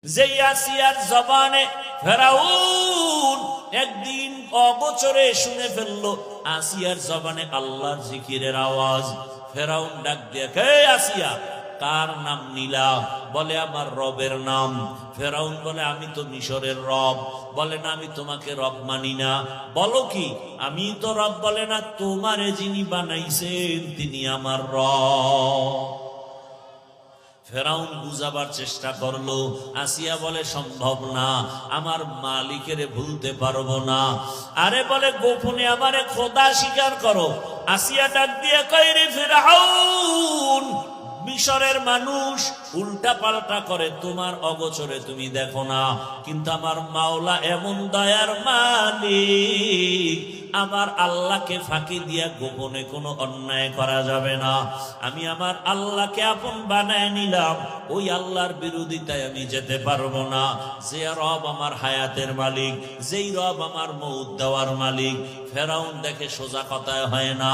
যে আসিয়ার জবানে ফেরাউন একদিন অগোচরে শুনে ফেললো আসিয়ার জবানে আল্লাহর জিকিরের আওয়াজ। ফেরাউন ডাক দিয়ে, কে আসিয়া, কার নাম নিলা? বলে আমার রবের নাম। ফেরাউন বলে, আমি তো মিশরের রব। বলে না, আমি তোমাকে রব মানি না। বলো কি? আমি তো রব। বলে না, তোমারে যিনি বানাইছেন তিনি আমার রব। ফেরাউন বুঝাবার চেষ্টা করলো। আসিয়া বলে, সম্ভব না, আমার মালিকের ভুলতে পারবো না। আরে বলে, গোপনে আমারে খোদা স্বীকার করো। আসিয়া ডাক দিয়ে কয়, রে ফেরাউন, মিশরের মানুষ উল্টা পাল্টা করে, তোমার অগোচরে তুমি দেখো না, কিন্তু আমার মাওলা এমন দয়ার মালিক, আমার আল্লাহকে ফাঁকি দিয়া গোপনে কোনো অন্যায় করা যাবে না। আমি আমার আল্লাহকে আপন বানায় নিলাম, ওই আল্লাহর বিরোধিতায় আমি যেতে পারবো না। যে রব আমার হায়াতের মালিক, যেই রব আমার মউত দেওয়ার মালিক। ফেরাউন দেখে সোজা কথায় হয় না।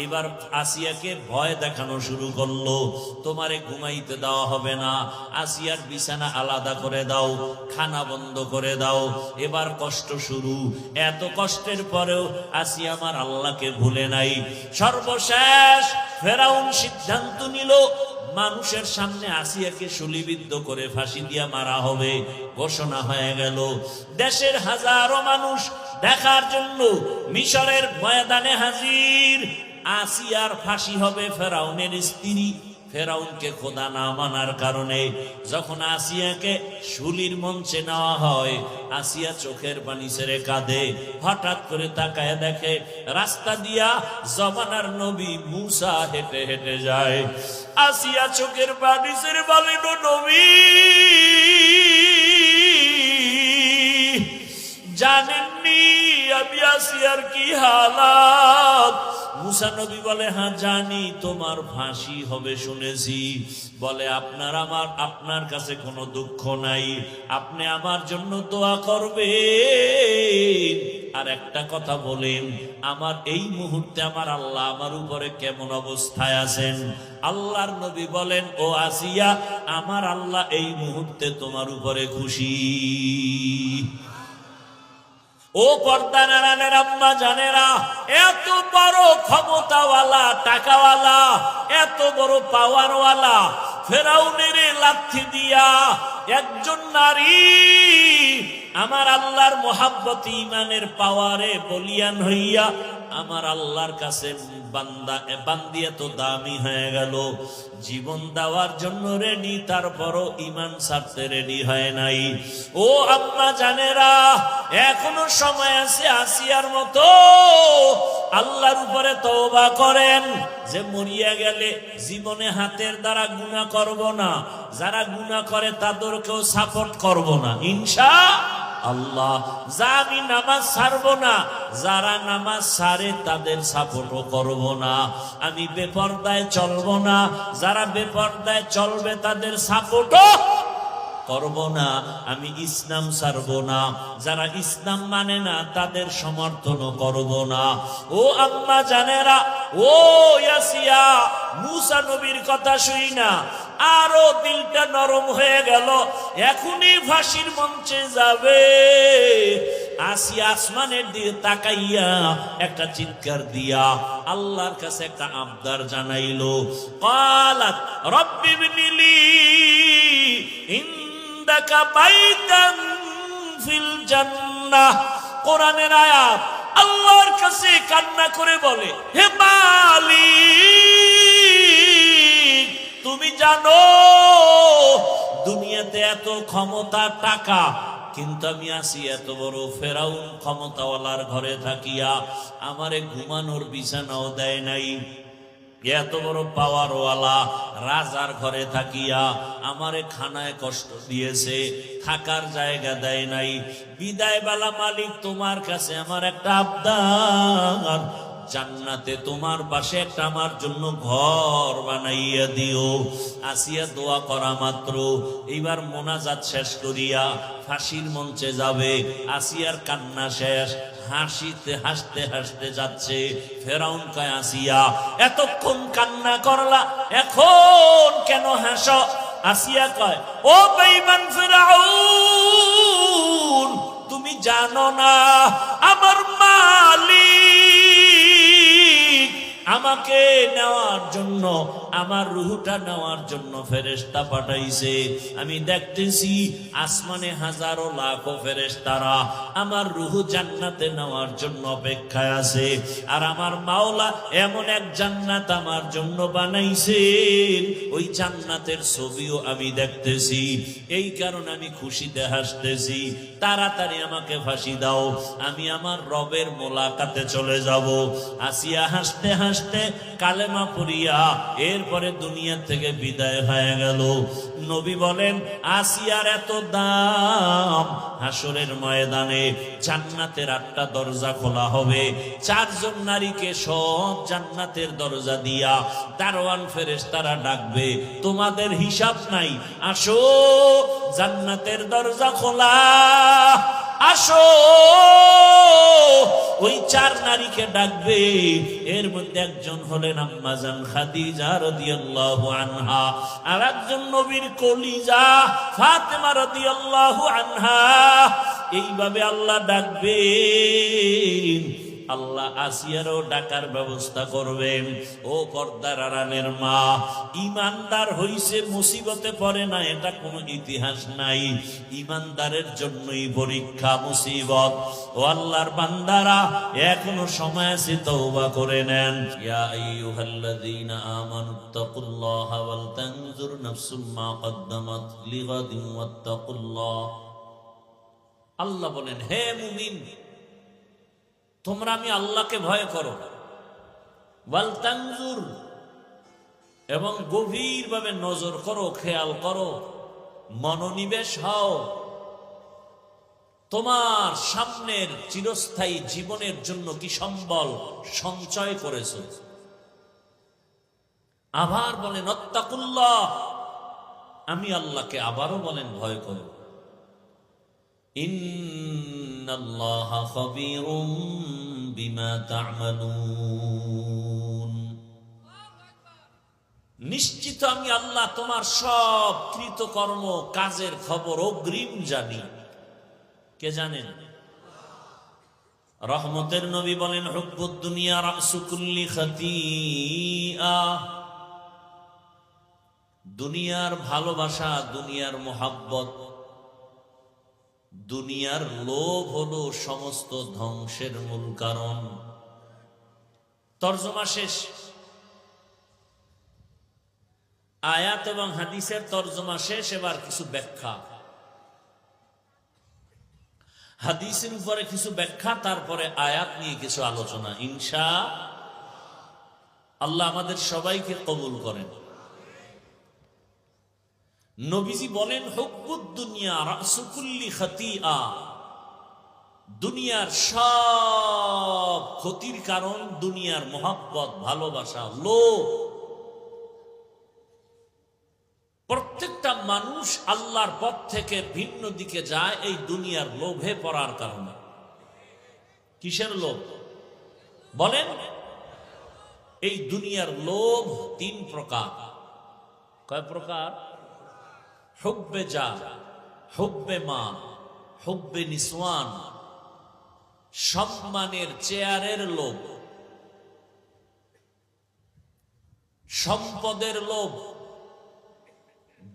এবার আসিয়াকে ভয় দেখানো শুরু করলো, তোমারে ঘুমাইতে দেওয়া হবে না, আসিয়ার বিছানা আলাদা করে দাও, খানা বন্ধ করে দাও। এবার কষ্ট শুরু। এত কষ্টের পরেও আসিয়া আমার আল্লাহকে ভুলে নাই। সর্বশেষ ফেরাউন সিদ্ধান্ত নিল, মানুষের সামনে আসিয়াকে শুলিবিদ্ধ করে ফাঁসি দিয়া মারা হবে। ঘোষণা হয়ে গেল। দেশের হাজারো মানুষ দেখার জন্য মিশরের ময়দানে হাজির। আসিয়ার ফাঁসি হবে ফেরাউনের স্ত্রী। ফেরাউনকে খোদা না মানার কারণে যখন আসিয়াকে শুলির মঞ্চে নেওয়া হয়, আসিয়া চোখের পানি ছেড়ে কাঁদে। হঠাৎ করে তাকায় দেখে রাস্তা দিয়া জমানার নবী মুসা হেঁটে হেঁটে যায়। আসিয়া চোখের পানি ছেড়ে বলেন, নবী, জানেননি আমি আসিয়ার কি হালাত? মুসা নবী বলে, হ্যাঁ জানি, তোমার ফাঁসি হবে শুনেছি। বলে, আপনার কাছে কোনো দুঃখ নাই, আপনি আমার জন্য দোয়া করবেন। আর একটা কথা বলেন, আমার এই মুহূর্তে আমার আল্লাহ আমার উপরে কেমন অবস্থায় আছেন? আল্লাহর নবী বলেন, ও আসিয়া, আমার আল্লাহ এই মুহূর্তে তোমার উপরে খুশি। ও পর্দার আড়ালের আম্মা জানেরা, এত বড় ক্ষমতাওয়ালা, টাকাওয়ালা, এত বড় পাওয়ারওয়ালা ফেরাউনের লাথি দিয়া একজন নারী আমার আল্লাহর মহাব্বত ইমানের পাওয়ারে বলিয়ান হইয়া আমার আল্লাহর কাছে বান্দি এত দামি হয়ে গেল, জীবন দেওয়ার জন্য রেডি, তারপরও ইমান ছাড়তে রেডি হয় নাই। ও আম্মা জানেরা, এখনো সময় আছে আসিয়ার মতো আল্লাহর উপরে তওবা করেন, যে মরিয়া গেলে জীবনে হাতের দ্বারা গুনাহ করব না, যারা গুনাহ করে তাদেরকেও সাপোর্ট করব না ইনশাআল্লাহ। যা আমি নামাজ ছাড়ব না, যারা নামাজ ছাড়ে তাদের সাপোর্টও করব না। আমি বেপরদায় চলব না, যারা বেপরদায় চলবে তাদের সাপোর্টও করব না। আমি ইসলাম ছাড়ব না, যারা ইসলাম মানে না তাদের সমর্থনও করব না। ও আম্মা জানেরা, ও আসিয়া মুসা নবীর কথা শুই না আরো দিলটা নরম হয়ে গেল, এখনই ফাঁসির মঞ্চে যাবে। আসিয়া আসমানের দিকে তাকাইয়া একটা চিৎকার দিয়া আল্লাহর কাছে একটা আবদার জানাইলো। ক্বালাত রব্বি ইবনিলি ইনদাকা বাইতান ফিল জান্নাহ। কোরআনের আয়াত। আল্লাহর কাছে কান্না করে বলে, হে মালিক, তুমি জানো দুনিয়াতে এত ক্ষমতা, টাকা, কিন্তু আমি আসি এত বড় ফেরাউন ক্ষমতাওয়ালার ঘরে থাকিয়া আমারে ঘুমানোর বিছানাও দেয় নাই। এত বড় পাওয়ারওয়ালা রাজার ঘরে থাকিয়া আমারে খানায় কষ্ট দিয়েছে, থাকার জায়গা দেয় নাই। বিদায় বেলা মালিক, তোমার কাছে আমার একটা আবদার, জান্নাতে তোমার পাশে একটা আমার জন্য ঘর বানাইয়া দিও। আসিয়া দোয়া করা মাত্র এইবার মোনাজাত শেষ করিয়া ফাঁসির মঞ্চে যাবে। আসিয়ার কান্না শেষ, হাসিতে হাসতে হাসতে যাচ্ছে। ফেরাউন কয়, আসিয়া এতক্ষণ কান্না করলা, এখন কেন হাসো? আসিয়া কয়, ও বেঈমান ফিরআউন, তুমি জানো না আমার মালিক আমাকে নেওয়ার জন্য, আমার রূহটা নেওয়ার জন্য ফেরেশতা পাঠাইছে। আমি দেখতেছি আসমানে হাজারো লাখো ফেরেশতারা আমার রূহ জান্নাতে নেওয়ার জন্য অপেক্ষায় আছে। আর আমার মাওলা এমন এক জান্নাত আমার জন্য বানাইছেন, ওই জান্নাতের ছবিও আমি দেখতেছি। এই কারণে আমি খুশিতে হাসতেছি। তাড়াতাড়ি আমাকে ফাঁসি দাও, আমি আমার রবের মোলাকাতে চলে যাব। আসিয়া হাসতে হাসতে কালেমা পড়িয়া এরপরে দুনিয়া থেকে বিদায় হয়ে গেল। নবী বলেন, আসিয়ার এত দাম, হাসরের ময়দানে জান্নাতের 8টা দরজা খোলা হবে। 4 জন নারীকে সব জান্নাতের দরজা দিয়া দারওয়ান ফেরেশতারা ডাকবে, তোমাদের হিসাব নাই, আসো জান্নাতের দরজা খোলা, আসো। ওই 4 নারীকে ডাকবে। এর মধ্যে একজন হলেন আম্মা জান খাদিজা রাদিয়াল্লাহু আনহা, আর একজন নবীর কলিজা ফাতেমা রাদিয়াল্লাহু আনহা। এইভাবে আল্লাহ ডাকবেন। আল্লাহ আসিয়ারও ডাকার ব্যবস্থা করবেন। ও পর্দার আড়ালের মা, ইমানদার হইছে মুসিবতে পড়ে না, এটা কোনো ইতিহাস নাই। ইমানদারের জন্যই পরীক্ষা, মুসিবত। ও আল্লাহর বান্দারা, এখনো সময় আছে, তওবা করে নেন। ইয়া আইয়ুহাল্লাযীনা আমানুত্তাকুল্লাহা ওয়াল তানজুর নাফসুম মা কদ্দামাত লিগাদিন ওয়াত্তাকুল্লাহ। আল্লাহ বলেন, হে মুমিন, তোমরা আমি আল্লাহকে ভয় করো, ওয়াল তানজুর, এবং গভীরভাবে নজর করো, খেয়াল করো, মনোনিবেশ হও। তোমার সামনের চিরস্থায়ী জীবনের জন্য কি সম্বল সঞ্চয় করেছো। আবার বলেন ওয়াত্তাকুল্লাহ, আমি আল্লাহকে আবারও বলেন ভয় করো। ইন্নাল্লাহা খাবীরুম বিমা তা'মালুন, নিশ্চিত আমি আল্লাহ তোমার সব কৃতকর্ম কাজের খবর অগ্রিম জানি। কে জানেন? রহমতের নবী বলেন, হুব্বুদ দুনিয়া রাসু কুল্লি খাতিআ, দুনিয়ার ভালোবাসা, দুনিয়ার মোহাব্বত, দুনিয়ার লোভ হলো সমস্ত ধ্বংসের মূল কারণ। তর্জমা শেষ। আয়াত এবং হাদিসের তর্জমা শেষ। এবার কিছু ব্যাখ্যা, হাদিসের উপরে কিছু ব্যাখ্যা, তারপরে আয়াত নিয়ে কিছু আলোচনা। ইনশাআল্লাহ আমাদের সবাইকে কবুল করেন। নবীজি বলেন, হুব্বুদ দুনিয়া রাসু কুল্লি খাতিআ, দুনিয়ার সব ক্ষতির কারণ দুনিয়ার মোহাব্বত, ভালোবাসা, লোভ। প্রত্যেকটা মানুষ আল্লাহর পথ থেকে ভিন্ন দিকে যায় এই দুনিয়ার লোভে পড়ার কারণে। কিসের লোভ বলেন? এই দুনিয়ার লোভ 3 প্রকার। কয় প্রকার? হুব্বে যা, হুব্বে মাল, হুব্বে নিসওয়ান, সম্মানের চেয়ারের লোভ, সম্পদের লোভ,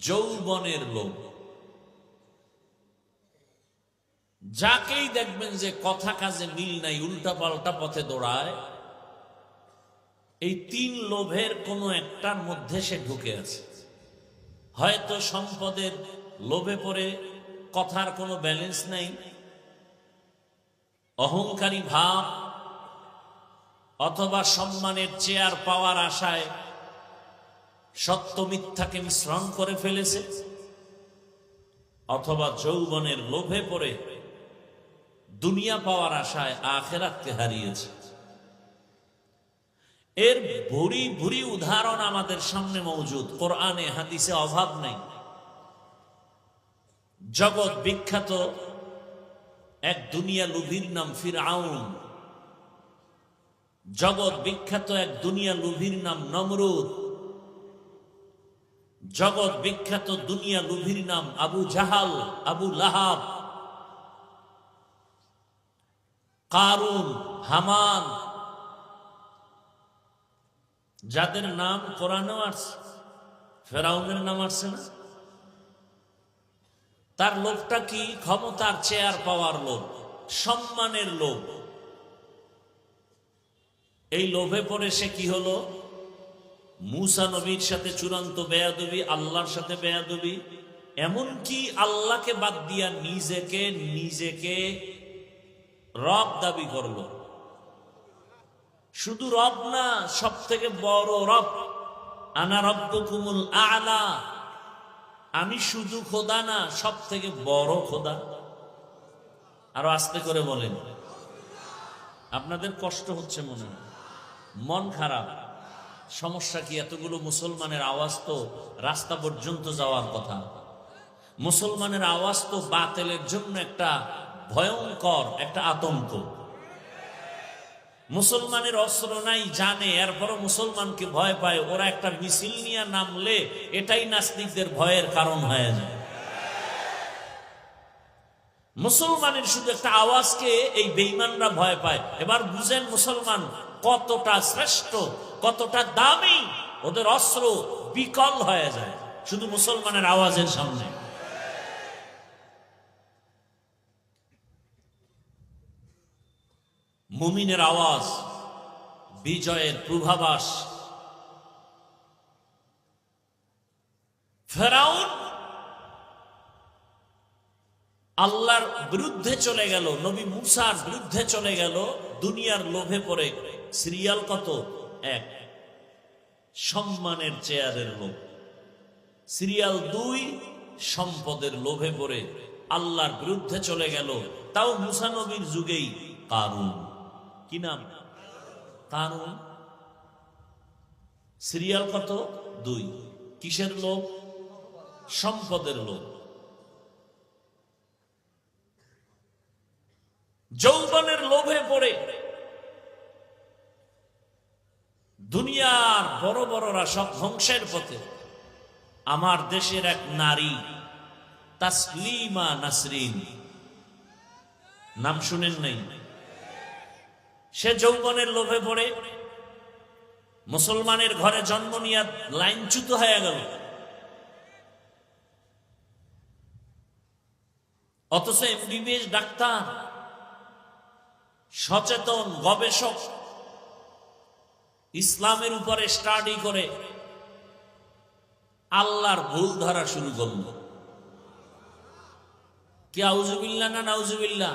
যৌবনের লোভ। যাকেই দেখবেন যে কথা কাজে মিল নাই, উল্টা পাল্টা পথে দৌড়ায়, এই 3 লোভের কোনো একটার মধ্যে সে ঢুকে আছে। হয়তো সম্পদের লোভে পড়ে কথার কোনো ব্যালেন্স নাই, অহংকারী ভাব, অথবা সম্মানের চেয়ার পাওয়ার আশায় সত্য মিথ্যাকে মিশ্রণ করে ফেলেছে, অথবা যৌবনের লোভে পড়ে দুনিয়া পাওয়ার আশায় আখিরাতকে হারিয়েছে। এর ভুরি ভুরি উদাহরণ আমাদের সামনে মজুদ, কোরআনে হাদিসে অভাব নেই। জগৎ বিখ্যাত এক দুনিয়া লোভীর নাম ফিরআউন, জগৎ বিখ্যাত এক দুনিয়া লোভীর নাম নমরুদ, জগৎ বিখ্যাত দুনিয়া লোভীর নাম আবু জাহাল, আবু লাহাব, কারুন, হামান, যাদের নাম কোরআনেও আসছে। ফেরাউনের নাম আসছে না? তার লোভটা কি? ক্ষমতার, চেয়ার পাওয়ার লোভ, সম্মানের লোভ। এই লোভে পড়ে সে কি হলো? মূসা নবীর সাথে চূড়ান্ত বেয়াদবি, আল্লাহর সাথে বেয়াদবি, এমনকি আল্লাহকে বাদ দিয়া নিজেকে রব দাবি করলো। শুধু রব না, সব থেকে বড় রব। আনা রব্বুকুমুল আ'লা, আমি শুধু খোদা না, সব থেকে বড় খোদা। আরো আস্তে করে বলেন। আপনাদের কষ্ট হচ্ছে মনে হয়, মন খারাপ। সমস্যা কি? এতগুলো মুসলমানের আওয়াজ তো রাস্তা পর্যন্ত যাওয়ার কথা। মুসলমানের আওয়াজ তো বাতিলের জন্য একটা ভয়ঙ্কর একটা আতঙ্ক। মুসলমানের অস্ত্র নাই জানে, এরপরও মুসলমানকে ভয় পায়। ওরা একটা মিছিল নিয়ে নামলে এটাই নাস্তিকদের ভয়ের কারণ হয়ে যায়। মুসলমানের শুধু একটা আওয়াজকে এই বেঈমানরা ভয় পায়। এবার বুঝেন মুসলমান কতটা শ্রেষ্ঠ, কতটা দামি। ওদের অস্ত্র বিকল হয়ে যায় শুধু মুসলমানের আওয়াজের সামনে। মুমিনের আওয়াজ বিজয়ের পূর্বাভাস। ফেরাউন আল্লাহর বিরুদ্ধে চলে গেল, নবী মুসার বিরুদ্ধে চলে গেল দুনিয়ার লোভে পড়ে। সিরিয়াল কত? এক, সম্মানের চেয়ারের লোভ। সিরিয়াল দুই, সম্পদের লোভে পড়ে আল্লাহর বিরুদ্ধে চলে গেল, তাও মুসা নবীর যুগেই। কারুন, কি নাম? কারুন। সিরিয়াল কত? দুই। কিসের লোভ? সম্পদের লোভ। যৌবনের লোভে পড়ে দুনিয়ার বড় বড়রা সব ধ্বংসের পথে। আমার দেশের এক নারী তাসলিমা নাসরিন, নাম শুনেন নাই? সে যৌবনের লোভে পড়ে মুসলমানের ঘরে জন্ম নিয়ে লাইনচ্যুত হয়ে গেল। অথচ এমবিবিএস ডাক্তার, সচেতন গবেষক, ইসলামের উপরে স্টাডি করে আল্লাহর ভুল ধরা শুরু করল। কি আউযুবিল্লাহ না নাউযুবিল্লাহ?